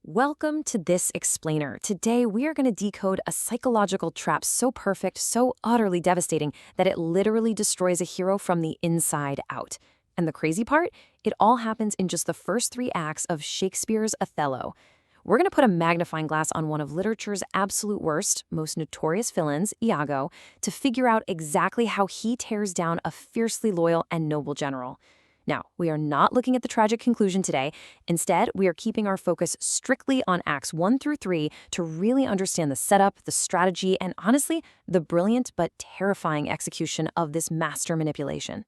Welcome to This Explainer. Today, we are going to decode a psychological trap so perfect, so utterly devastating, that it literally destroys a hero from the inside out. And the crazy part? It all happens in just the first 3 acts of Shakespeare's Othello. We're going to put a magnifying glass on one of literature's absolute worst, most notorious villains, Iago, to figure out exactly how he tears down a fiercely loyal and noble general. Now, we are not looking at the tragic conclusion today. Instead, we are keeping our focus strictly on Acts 1 through 3 to really understand the setup, the strategy, and honestly, the brilliant but terrifying execution of this master manipulation.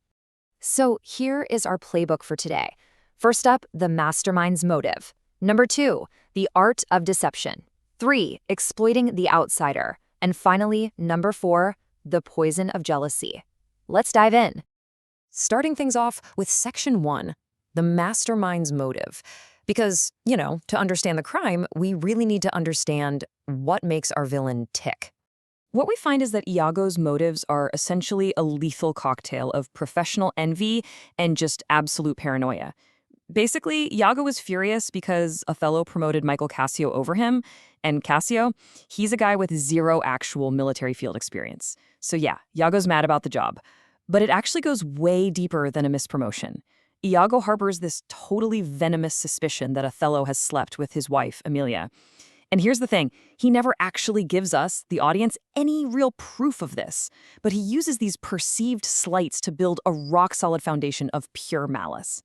So here is our playbook for today. First up, the mastermind's motive. Number 2, the art of deception. 3, exploiting the outsider. And finally, number 4, the poison of jealousy. Let's dive in. Starting things off with Section 1, the mastermind's motive. Because, to understand the crime, we really need to understand what makes our villain tick. What we find is that Iago's motives are essentially a lethal cocktail of professional envy and just absolute paranoia. Basically, Iago was furious because Othello promoted Michael Cassio over him, and Cassio, he's a guy with 0 actual military field experience. So yeah, Iago's mad about the job. But it actually goes way deeper than a mispromotion. Iago harbors this totally venomous suspicion that Othello has slept with his wife, Emilia. And here's the thing, he never actually gives us, the audience, any real proof of this. But he uses these perceived slights to build a rock-solid foundation of pure malice.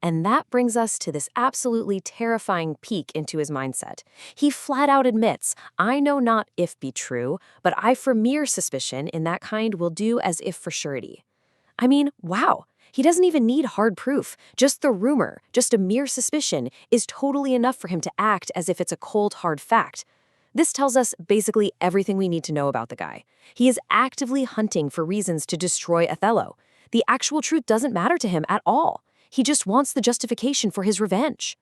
And that brings us to this absolutely terrifying peek into his mindset. He flat out admits, I know not if be true, but I for mere suspicion in that kind will do as if for surety. I mean, wow, he doesn't even need hard proof. Just the rumor, just a mere suspicion, is totally enough for him to act as if it's a cold, hard fact. This tells us basically everything we need to know about the guy. He is actively hunting for reasons to destroy Othello. The actual truth doesn't matter to him at all. He just wants the justification for his revenge.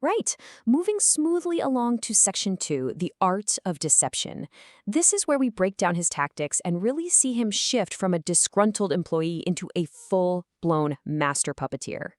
Right. Moving smoothly along to Section 2, the art of deception. This is where we break down his tactics and really see him shift from a disgruntled employee into a full-blown master puppeteer.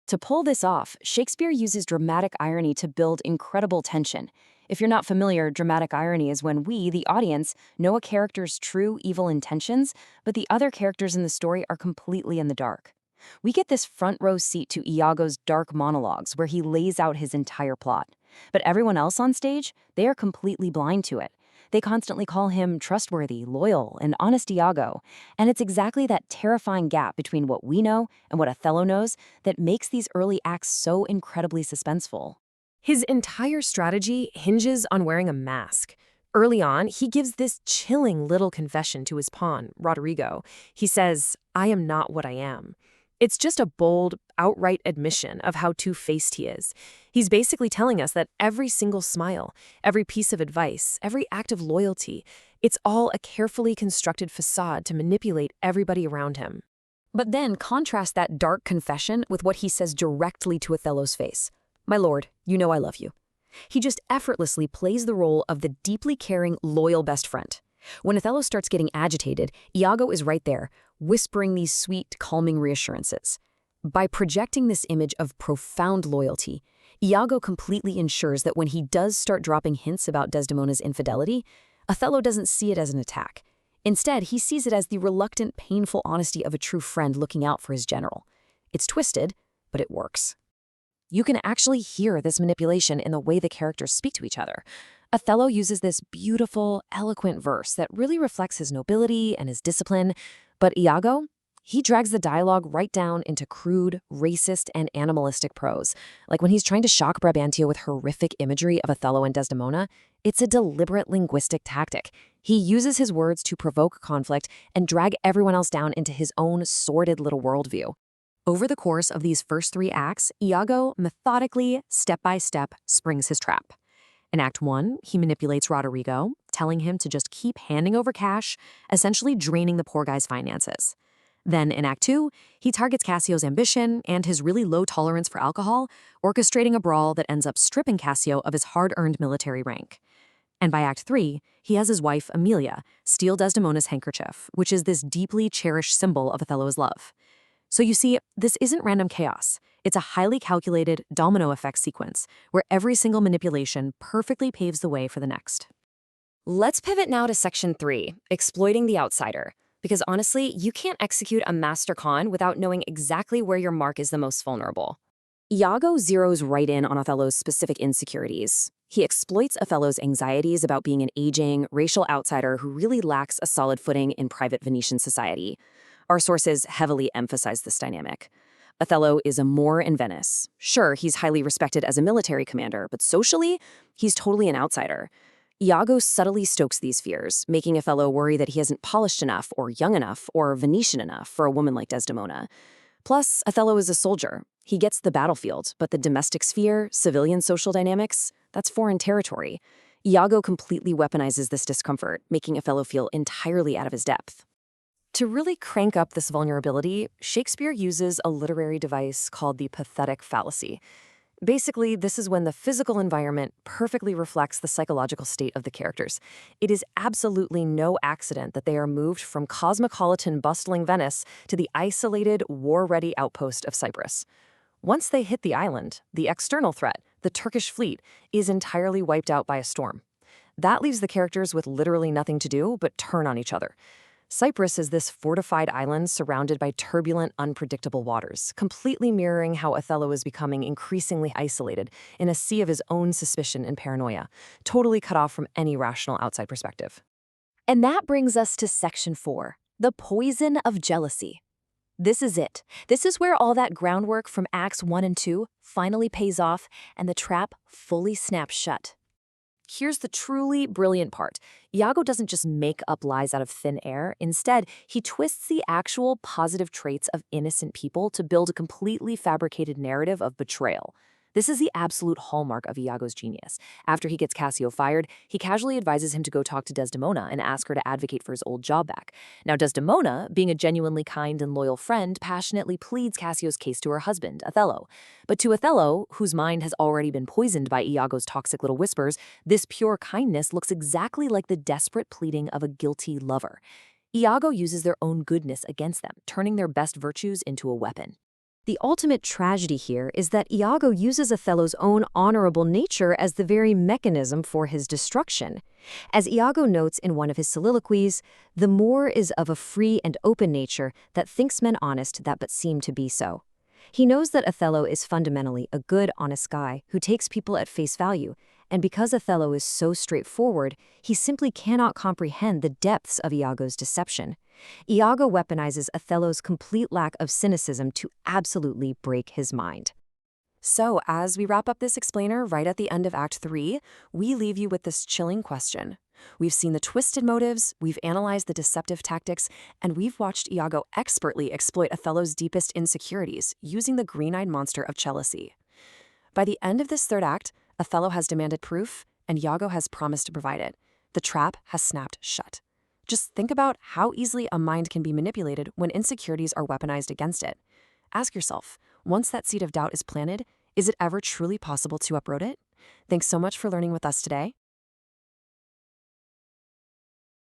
To pull this off, Shakespeare uses dramatic irony to build incredible tension. If you're not familiar, dramatic irony is when we, the audience, know a character's true evil intentions, but the other characters in the story are completely in the dark. We get this front row seat to Iago's dark monologues where he lays out his entire plot. But everyone else on stage, they are completely blind to it. They constantly call him trustworthy, loyal, and honest Iago. And it's exactly that terrifying gap between what we know and what Othello knows that makes these early acts so incredibly suspenseful. His entire strategy hinges on wearing a mask. Early on, he gives this chilling little confession to his pawn, Roderigo. He says, I am not what I am. It's just a bold, outright admission of how two-faced he is. He's basically telling us that every single smile, every piece of advice, every act of loyalty, it's all a carefully constructed facade to manipulate everybody around him. But then contrast that dark confession with what he says directly to Othello's face. My lord, you know I love you. He just effortlessly plays the role of the deeply caring, loyal best friend. When Othello starts getting agitated, Iago is right there, whispering these sweet, calming reassurances. By projecting this image of profound loyalty, Iago completely ensures that when he does start dropping hints about Desdemona's infidelity, Othello doesn't see it as an attack. Instead, he sees it as the reluctant, painful honesty of a true friend looking out for his general. It's twisted, but it works. You can actually hear this manipulation in the way the characters speak to each other. Othello uses this beautiful, eloquent verse that really reflects his nobility and his discipline, but Iago, he drags the dialogue right down into crude, racist, and animalistic prose. Like when he's trying to shock Brabantio with horrific imagery of Othello and Desdemona, it's a deliberate linguistic tactic. He uses his words to provoke conflict and drag everyone else down into his own sordid little worldview. Over the course of these first 3 acts, Iago methodically, step by step, springs his trap. In Act 1, he manipulates Roderigo, telling him to just keep handing over cash, essentially draining the poor guy's finances. Then in Act 2, he targets Cassio's ambition and his really low tolerance for alcohol, orchestrating a brawl that ends up stripping Cassio of his hard-earned military rank. And by Act 3, he has his wife, Emilia, steal Desdemona's handkerchief, which is this deeply cherished symbol of Othello's love. So you see, this isn't random chaos. It's a highly calculated domino effect sequence where every single manipulation perfectly paves the way for the next. Let's pivot now to Section 3, exploiting the outsider. Because honestly, you can't execute a master con without knowing exactly where your mark is the most vulnerable. Iago zeroes right in on Othello's specific insecurities. He exploits Othello's anxieties about being an aging, racial outsider who really lacks a solid footing in private Venetian society. Our sources heavily emphasize this dynamic. Othello is a Moor in Venice. Sure, he's highly respected as a military commander, but socially, he's totally an outsider. Iago subtly stokes these fears, making Othello worry that he isn't polished enough or young enough or Venetian enough for a woman like Desdemona. Plus, Othello is a soldier. He gets the battlefield, but the domestic sphere, civilian social dynamics, that's foreign territory. Iago completely weaponizes this discomfort, making Othello feel entirely out of his depth. To really crank up this vulnerability, Shakespeare uses a literary device called the pathetic fallacy. Basically, this is when the physical environment perfectly reflects the psychological state of the characters. It is absolutely no accident that they are moved from cosmopolitan, bustling Venice to the isolated, war-ready outpost of Cyprus. Once they hit the island, the external threat, the Turkish fleet, is entirely wiped out by a storm. That leaves the characters with literally nothing to do but turn on each other. Cyprus is this fortified island surrounded by turbulent, unpredictable waters, completely mirroring how Othello is becoming increasingly isolated in a sea of his own suspicion and paranoia, totally cut off from any rational outside perspective. And that brings us to Section 4, the poison of jealousy. This is it. This is where all that groundwork from Acts 1 and 2 finally pays off and the trap fully snaps shut. Here's the truly brilliant part. Iago doesn't just make up lies out of thin air. Instead, he twists the actual positive traits of innocent people to build a completely fabricated narrative of betrayal. This is the absolute hallmark of Iago's genius. After he gets Cassio fired, he casually advises him to go talk to Desdemona and ask her to advocate for his old job back. Now, Desdemona, being a genuinely kind and loyal friend, passionately pleads Cassio's case to her husband, Othello. But to Othello, whose mind has already been poisoned by Iago's toxic little whispers, this pure kindness looks exactly like the desperate pleading of a guilty lover. Iago uses their own goodness against them, turning their best virtues into a weapon. The ultimate tragedy here is that Iago uses Othello's own honorable nature as the very mechanism for his destruction. As Iago notes in one of his soliloquies, the Moor is of a free and open nature that thinks men honest that but seem to be so. He knows that Othello is fundamentally a good, honest guy who takes people at face value, and because Othello is so straightforward, he simply cannot comprehend the depths of Iago's deception. Iago weaponizes Othello's complete lack of cynicism to absolutely break his mind. So, as we wrap up this explainer right at the end of Act 3, we leave you with this chilling question. We've seen the twisted motives, we've analyzed the deceptive tactics, and we've watched Iago expertly exploit Othello's deepest insecurities using the green-eyed monster of jealousy. By the end of this third act, Othello has demanded proof, and Iago has promised to provide it. The trap has snapped shut. Just think about how easily a mind can be manipulated when insecurities are weaponized against it. Ask yourself, once that seed of doubt is planted, is it ever truly possible to uproot it? Thanks so much for learning with us today.